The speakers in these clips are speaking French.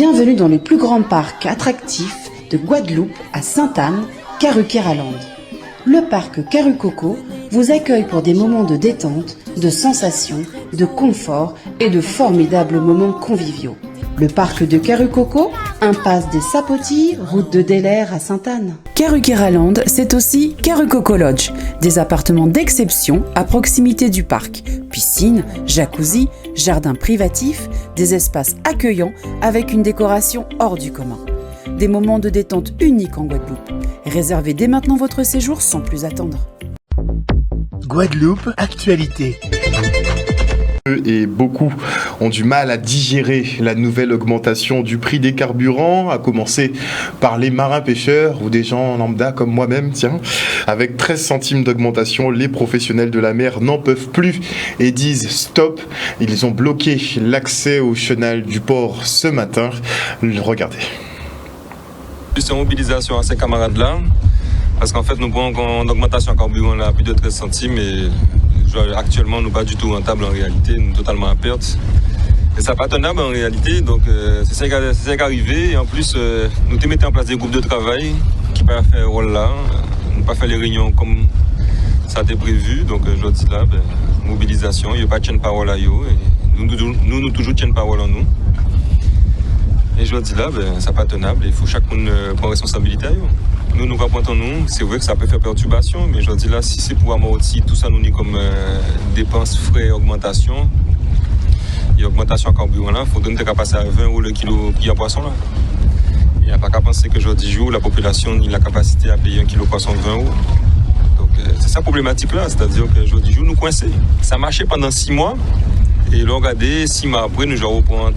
Bienvenue dans le plus grand parc attractif de Guadeloupe à Sainte-Anne, Karukeraland. Le parc Karucoco vous accueille pour des moments de détente, de sensations, de confort et de formidables moments conviviaux. Le parc de Karucoco, impasse des Sapotilles, route de Delair à Sainte-Anne. Karukeraland, c'est aussi Karucoco Lodge, des appartements d'exception à proximité du parc. Piscine, jacuzzi, jardin privatif, des espaces accueillants avec une décoration hors du commun. Des moments de détente uniques en Guadeloupe. Réservez dès maintenant votre séjour sans plus attendre. Guadeloupe, actualité. Et beaucoup ont du mal à digérer la nouvelle augmentation du prix des carburants, à commencer par les marins pêcheurs ou des gens lambda comme moi-même, tiens. Avec 13 centimes d'augmentation, les professionnels de la mer n'en peuvent plus et disent stop. Ils ont bloqué l'accès au chenal du port ce matin. Regardez. Plus en mobilisation à ces camarades-là, parce qu'en fait nous prenons une augmentation en carburant là, plus de 13 centimes et actuellement nous pas du tout rentable en réalité, nous totalement à perte. Et ça n'est pas tenable en réalité, donc c'est ça qui est arrivé. Et en plus, nous te mettons en place des groupes de travail qui peuvent faire ce rôle-là, nous pas faire les réunions comme ça a été prévu. Donc je dis là, mobilisation, il n'y a pas de chaîne parole à yo, et nous toujours tiennent parole en nous. Et je dis là, ça n'est pas tenable, il faut chacun prendre responsabilité. Nous comprenons nous, c'est vrai que ça peut faire perturbation, mais je dis là, si c'est pour amortir tout ça nous dit comme dépenses, frais, augmentation, et augmentation en carburant là, il faudrait nous passer à 20 € le kilo qui a poisson là. Il n'y a pas qu'à penser que je dis jour, la population a la capacité à payer 1 kilo poisson 20 €. Donc c'est ça problématique là, c'est-à-dire que je dis jour nous coincés. Ça marchait pendant 6 mois. Et là, regardez, 6 mois après, nous reprendre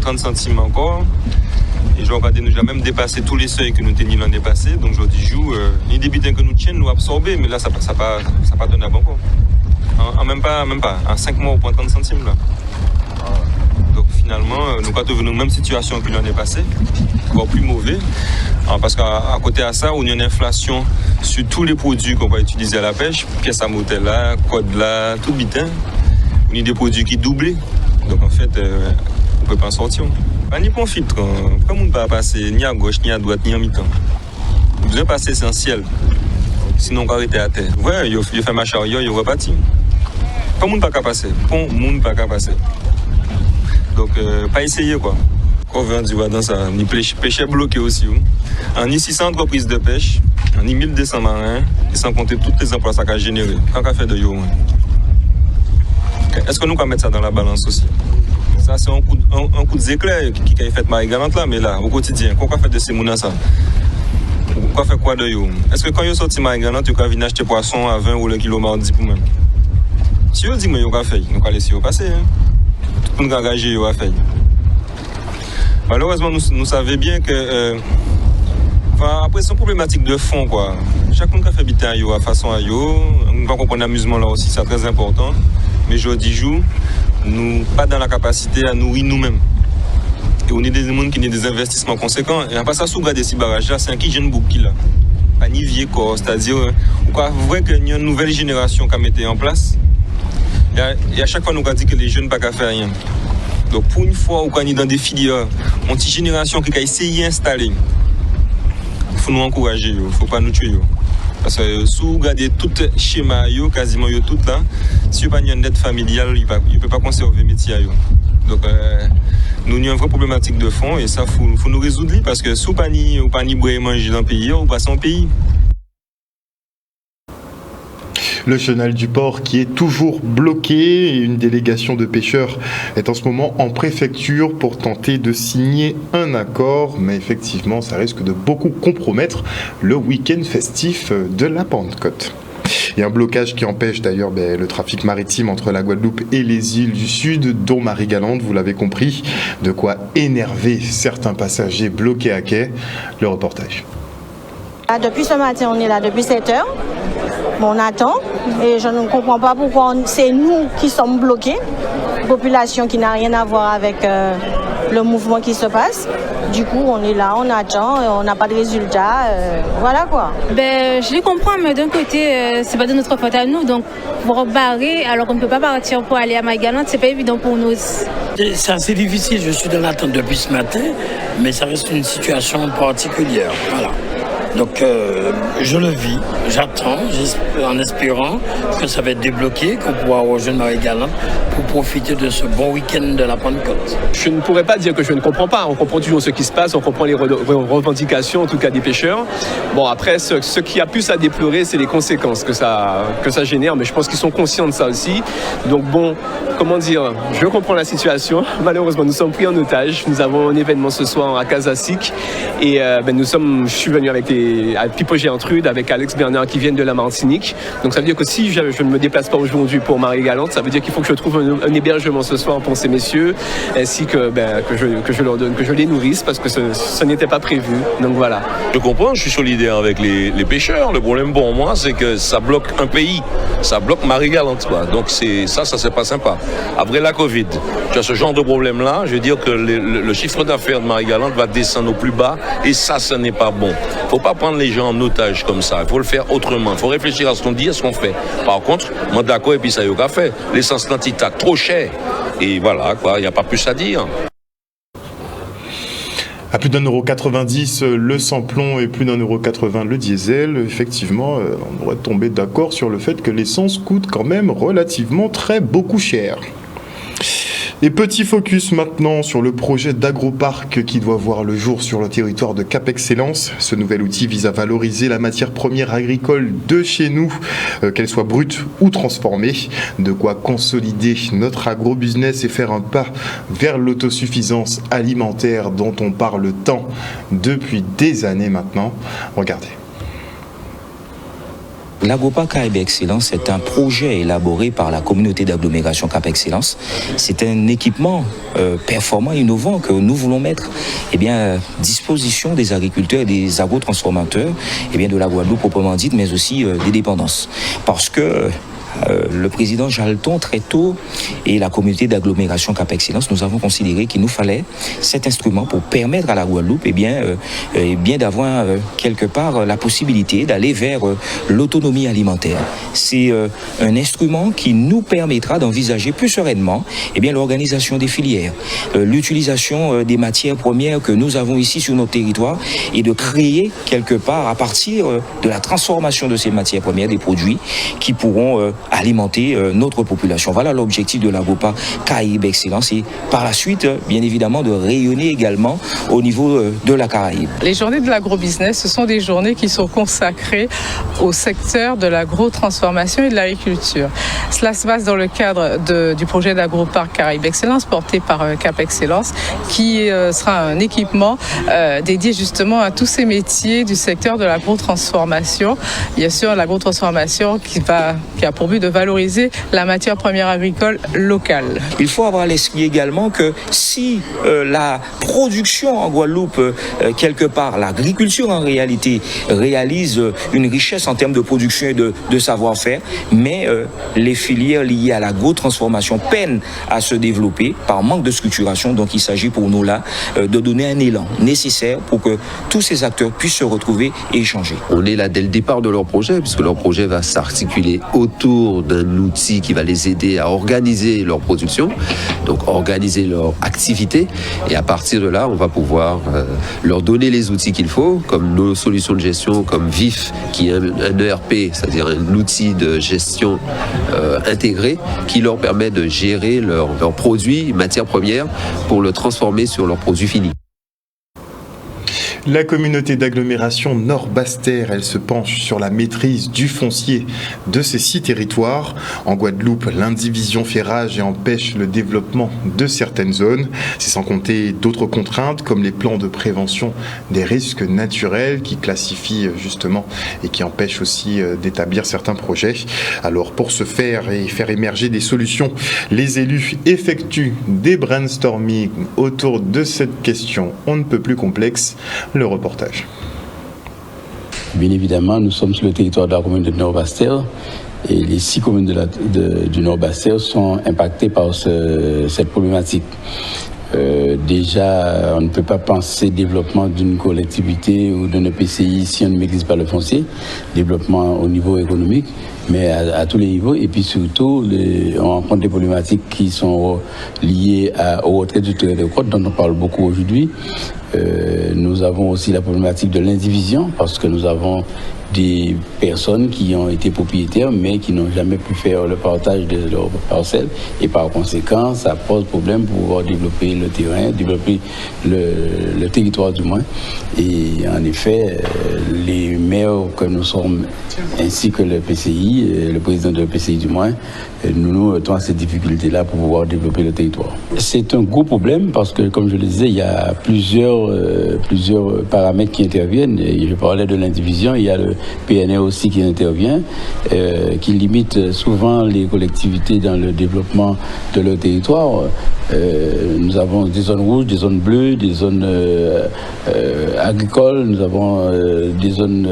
30 centimes encore. Et je regardez, nous avons même dépassé tous les seuils que nous tenions l'année passée. Donc, je dis, les débitants que nous tiennent, nous absorber, mais là, ça pas tenable encore. Même pas. En 5 mois, on prend 30 centimes là. Donc, finalement, nous sommes devenus dans la même situation que l'année passée, encore plus mauvais. Parce qu'à côté de ça, on a une inflation sur tous les produits qu'on va utiliser à la pêche, pièces à motel là, code là, tout bitin. On a des produits qui doublent, donc en fait, on ne peut pas en sortir. Pas ni pour filtre, comme on ne peut pas passer ni à gauche, ni à droite, ni en mi-temps. On besoin de passer essentiel, sinon on va arrêter à terre. Ouais, il fait ma chariot, il reparti. Pas monde pas qu'à passer, pas monde pas qu'à passer. Donc, pas essayer quoi. Quand on veut dire dans ça, ni pêcher bloqué aussi. En 600 entreprises de pêche, en 1200 marins, et sans compter tous les emplois que ça a généré. Quand on fait de yo. Est-ce que nous pouvons mettre ça dans la balance aussi? Ça, c'est un coup d'éclair qui a fait Marie-Galante là, mais là, au quotidien, quoi fait de ces moulins ça? Quoi fait quoi de yo? Est-ce que quand vous sortez Marie-Galante, vous pouvez venir acheter poisson à 20 € le kilo mardi pour même? Si vous dites que vous avez fait, nous allons laisser passer. Tout le monde a engagé, vous avez fait. Malheureusement, nous savons bien que. Après, c'est une problématique de fond, quoi. Chacun qui a fait habiter à yo, à façon à yo. On va comprendre l'amusement là aussi, c'est très important. Mais je dis jour, nous pas dans la capacité à nourrir nous-mêmes. Et on est des gens qui ont des investissements conséquents. Et après ça, si vous regardez ces barrages-là, c'est un qui jeune bouc qui là. Pas ni vieux corps, c'est-à-dire, vous voyez qu'il y a une nouvelle génération qui a mis en place. Et à chaque fois, nous avons dit que les jeunes ne peuvent pas faire rien. Donc pour une fois, on est dans des filières, une petite génération qui a essayé d'installer. Il faut nous encourager, il ne faut pas nous tuer. Parce que si vous regardez tout le schéma, quasiment tout là, si vous n'avez pas une aide familiale, il ne peut pas conserver le métier. Donc, nous avons une vraie problématique de fond et ça, il faut nous résoudre. Parce que si vous n'avez pas ni boire et manger dans le pays, vous passez en pays. Le chenal du port qui est toujours bloqué et une délégation de pêcheurs est en ce moment en préfecture pour tenter de signer un accord. Mais effectivement, ça risque de beaucoup compromettre le week-end festif de la Pentecôte. Il y a un blocage qui empêche d'ailleurs le trafic maritime entre la Guadeloupe et les îles du Sud, dont Marie-Galante, vous l'avez compris. De quoi énerver certains passagers bloqués à quai. Le reportage. Depuis ce matin, on est là depuis 7 heures. On attend et je ne comprends pas pourquoi c'est nous qui sommes bloqués. Population qui n'a rien à voir avec le mouvement qui se passe. Du coup, on est là, on attend, on n'a pas de résultat. Voilà quoi. Ben, je les comprends, mais d'un côté, c'est pas de notre faute à nous. Donc, pour barrer, alors qu'on ne peut pas partir pour aller à Marie-Galante, c'est pas évident pour nous. C'est assez difficile, je suis dans l'attente depuis ce matin, mais ça reste une situation particulière. Voilà. Donc je le vis, j'attends, en espérant que ça va être débloqué, qu'on pourra rejoindre Marie-Galante pour profiter de ce bon week-end de la Pentecôte. Je ne pourrais pas dire que je ne comprends pas. On comprend toujours ce qui se passe, on comprend les revendications, en tout cas des pêcheurs. Bon, après, ce qui a plus à déplorer, c'est les conséquences que ça génère, mais je pense qu'ils sont conscients de ça aussi. Donc bon, comment dire, je comprends la situation. Malheureusement, nous sommes pris en otage. Nous avons un événement ce soir à Casasic et je suis venu avec Pipo Géantrude, avec Alex Bernard qui viennent de la Martinique. Donc ça veut dire que si je ne me déplace pas aujourd'hui pour Marie-Galante, ça veut dire qu'il faut que je trouve un hébergement ce soir pour ces messieurs, ainsi que je leur donne, que je les nourrisse, parce que ce n'était pas prévu. Donc voilà. Je comprends, je suis solidaire avec les pêcheurs. Le problème pour moi, c'est que ça bloque un pays, ça bloque Marie-Galante, quoi. Donc ça c'est pas sympa. Après la Covid, tu as ce genre de problème-là, je veux dire que le chiffre d'affaires de Marie-Galante va descendre au plus bas, et ça, ce n'est pas bon. Faut pas prendre les gens en otage comme ça. Il faut le faire autrement. Il faut réfléchir à ce qu'on dit, à ce qu'on fait. Par contre, moi d'accord, et puis ça y est au café. L'essence Nantita, trop cher. Et voilà, quoi, il n'y a pas plus à dire. À plus d'1,90 € le sans-plomb et plus d'1,80 € le diesel, effectivement, on devrait tomber d'accord sur le fait que l'essence coûte quand même relativement beaucoup cher. Et petit focus maintenant sur le projet d'agroparc qui doit voir le jour sur le territoire de Cap Excellence. Ce nouvel outil vise à valoriser la matière première agricole de chez nous, qu'elle soit brute ou transformée. De quoi consolider notre agrobusiness et faire un pas vers l'autosuffisance alimentaire dont on parle tant depuis des années maintenant. Regardez. L'agroparc Caraïbes Excellence est un projet élaboré par la communauté d'agglomération Cap Excellence. C'est un équipement performant et innovant que nous voulons mettre à disposition des agriculteurs et des agrotransformateurs de la Guadeloupe proprement dite, mais aussi des dépendances. Parce que le président Jalton, très tôt, et la communauté d'agglomération Cap Excellence, nous avons considéré qu'il nous fallait cet instrument pour permettre à la Guadeloupe d'avoir quelque part la possibilité d'aller vers l'autonomie alimentaire. C'est un instrument qui nous permettra d'envisager plus sereinement l'organisation des filières, l'utilisation des matières premières que nous avons ici sur notre territoire et de créer quelque part à partir de la transformation de ces matières premières des produits qui pourront alimenter notre population. Voilà l'objectif de l'agroparc Caraïbes Excellence et par la suite, bien évidemment, de rayonner également au niveau de la Caraïbe. Les journées de l'agrobusiness, ce sont des journées qui sont consacrées au secteur de l'agrotransformation et de l'agriculture. Cela se passe dans le cadre du projet d'agroparc Caraïbes Excellence porté par Cap Excellence qui sera un équipement dédié justement à tous ces métiers du secteur de l'agrotransformation. Bien sûr, l'agrotransformation qui a pour but de valoriser la matière première agricole locale. Il faut avoir à l'esprit également que si la production en Guadeloupe, quelque part, l'agriculture en réalité réalise une richesse en termes de production et de savoir-faire, mais les filières liées à l'agrotransformation peinent à se développer par manque de structuration. Donc il s'agit pour nous là de donner un élan nécessaire pour que tous ces acteurs puissent se retrouver et échanger. On est là dès le départ de leur projet, puisque leur projet va s'articuler autour d'un outil qui va les aider à organiser leur production, donc organiser leur activité, et à partir de là, on va pouvoir leur donner les outils qu'il faut, comme nos solutions de gestion, comme VIF, qui est un ERP, c'est-à-dire un outil de gestion intégré, qui leur permet de gérer leurs produits, matières premières, pour le transformer sur leurs produits finis. La communauté d'agglomération Nord-Basse-Terre, elle se penche sur la maîtrise du foncier de ces 6 territoires. En Guadeloupe, l'indivision fait rage et empêche le développement de certaines zones. C'est sans compter d'autres contraintes comme les plans de prévention des risques naturels qui classifient justement et qui empêchent aussi d'établir certains projets. Alors pour ce faire et faire émerger des solutions, les élus effectuent des brainstorming autour de cette question on ne peut plus complexe. Le reportage. Bien évidemment, nous sommes sur le territoire de la commune de Nord-Basse-Terre et les 6 communes du Nord-Basse-Terre sont impactées par cette problématique. Déjà, on ne peut pas penser développement d'une collectivité ou d'un EPCI si on ne maîtrise pas le foncier, développement au niveau économique, mais à tous les niveaux. Et puis surtout, on rencontre des problématiques qui sont liées au retrait du trait de côte, dont on parle beaucoup aujourd'hui. Nous avons aussi la problématique de l'indivision, parce que nous avons des personnes qui ont été propriétaires mais qui n'ont jamais pu faire le partage de leurs parcelles, et par conséquent ça pose problème pour pouvoir développer le terrain, développer le territoire du moins. Et en effet, les maires que nous sommes ainsi que le PCI, le président de l'EPCI du moins, nous avons cette difficulté-là pour pouvoir développer le territoire. C'est un gros problème parce que, comme je le disais, il y a plusieurs paramètres qui interviennent. Et je parlais de l'indivision, il y a le PNR aussi qui intervient, qui limite souvent les collectivités dans le développement de leur territoire. Nous avons des zones rouges, des zones bleues, des zones agricoles, nous avons des zones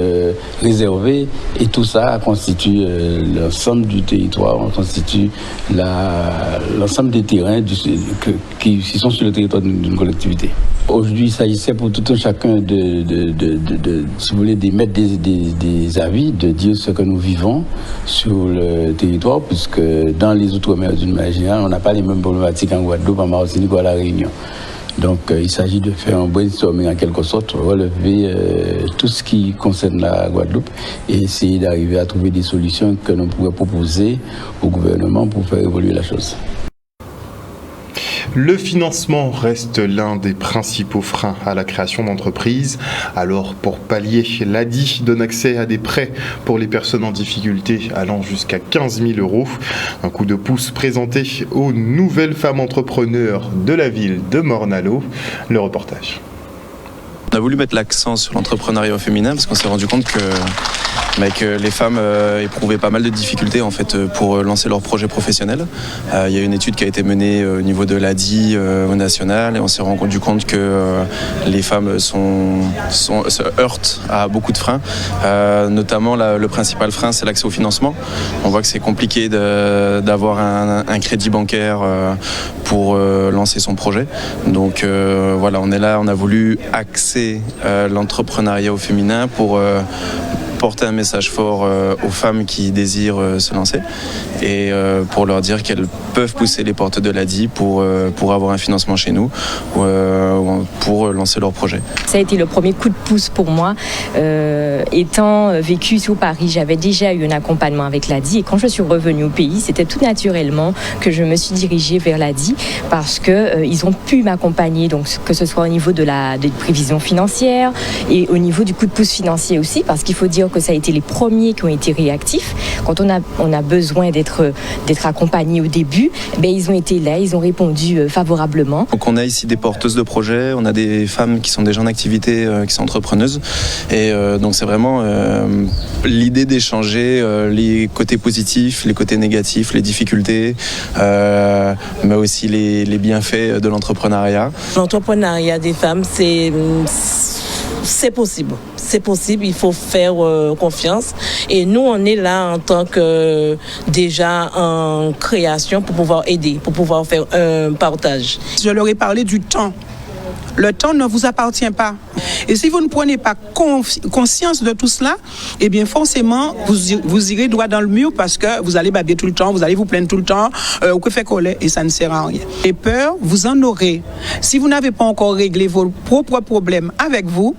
réservées, et tout ça constitue l'ensemble du territoire, constitue l'ensemble des terrains qui sont sur le territoire d'une collectivité. Aujourd'hui, il s'agissait pour tout un chacun si vous voulez, d'émettre des avis, de dire ce que nous vivons sur le territoire, puisque dans les Outre-mer, d'une manière générale, on n'a pas les mêmes problématiques en Guadeloupe, en Martinique ou à La Réunion. Donc, il s'agit de faire un brainstorming en quelque sorte, relever tout ce qui concerne la Guadeloupe et essayer d'arriver à trouver des solutions que l'on pourrait proposer au gouvernement pour faire évoluer la chose. Le financement reste l'un des principaux freins à la création d'entreprises. Alors, pour pallier, l'ADI donne accès à des prêts pour les personnes en difficulté allant jusqu'à 15 000 €. Un coup de pouce présenté aux nouvelles femmes entrepreneurs de la ville de Morne-à-l'Eau. Le reportage. On a voulu mettre l'accent sur l'entrepreneuriat féminin parce qu'on s'est rendu compte que les femmes éprouvaient pas mal de difficultés en fait pour lancer leur projet professionnel. Il y a une étude qui a été menée au niveau de l'ADI au national, et on s'est rendu compte que les femmes se heurtent à beaucoup de freins. Notamment le principal frein, c'est l'accès au financement. On voit que c'est compliqué d'avoir un crédit bancaire pour lancer son projet. Donc voilà, on est là, on a voulu axer l'entrepreneuriat au féminin pour porter un message fort aux femmes qui désirent se lancer et pour leur dire qu'elles peuvent pousser les portes de l'ADI pour avoir un financement chez nous pour lancer leur projet. Ça a été le premier coup de pouce pour moi. Étant vécu sur Paris, j'avais déjà eu un accompagnement avec l'ADI, et quand je suis revenue au pays, c'était tout naturellement que je me suis dirigée vers l'ADI parce qu'ils ont pu m'accompagner, donc que ce soit au niveau des prévisions financières et au niveau du coup de pouce financier aussi, parce qu'il faut dire que ça a été les premiers qui ont été réactifs. Quand on a besoin d'être accompagné au début, ils ont été là, ils ont répondu favorablement. Donc on a ici des porteuses de projets, on a des femmes qui sont déjà en activité, qui sont entrepreneuses, et donc c'est vraiment l'idée d'échanger les côtés positifs, les côtés négatifs, les difficultés, mais aussi les bienfaits de l'entrepreneuriat. L'entrepreneuriat des femmes, c'est possible. C'est possible, il faut faire confiance. Et nous, on est là en tant que déjà en création pour pouvoir aider, pour pouvoir faire un partage. Je leur ai parlé du temps. Le temps ne vous appartient pas. Et si vous ne prenez pas conscience de tout cela, eh bien forcément, vous irez droit dans le mur parce que vous allez babiller tout le temps, vous allez vous plaindre tout le temps, ou que fait coller, et ça ne sert à rien. Les peurs, vous en aurez. Si vous n'avez pas encore réglé vos propres problèmes avec vous,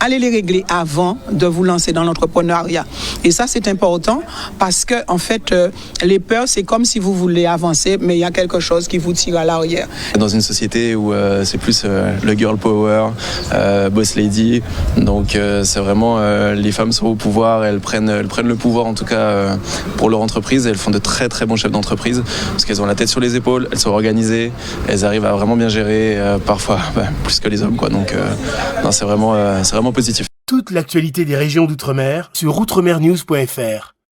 allez les régler avant de vous lancer dans l'entrepreneuriat. Et ça, c'est important parce que, en fait, les peurs, c'est comme si vous voulez avancer, mais il y a quelque chose qui vous tire à l'arrière. Dans une société où c'est plus le girl power, boss lady, donc c'est vraiment les femmes sont au pouvoir, elles prennent le pouvoir en tout cas pour leur entreprise, et elles font de très très bons chefs d'entreprise parce qu'elles ont la tête sur les épaules, elles sont organisées, elles arrivent à vraiment bien gérer, parfois plus que les hommes, quoi. Donc non, c'est vraiment positif. Toute l'actualité des régions d'outre-mer sur outremernews.fr.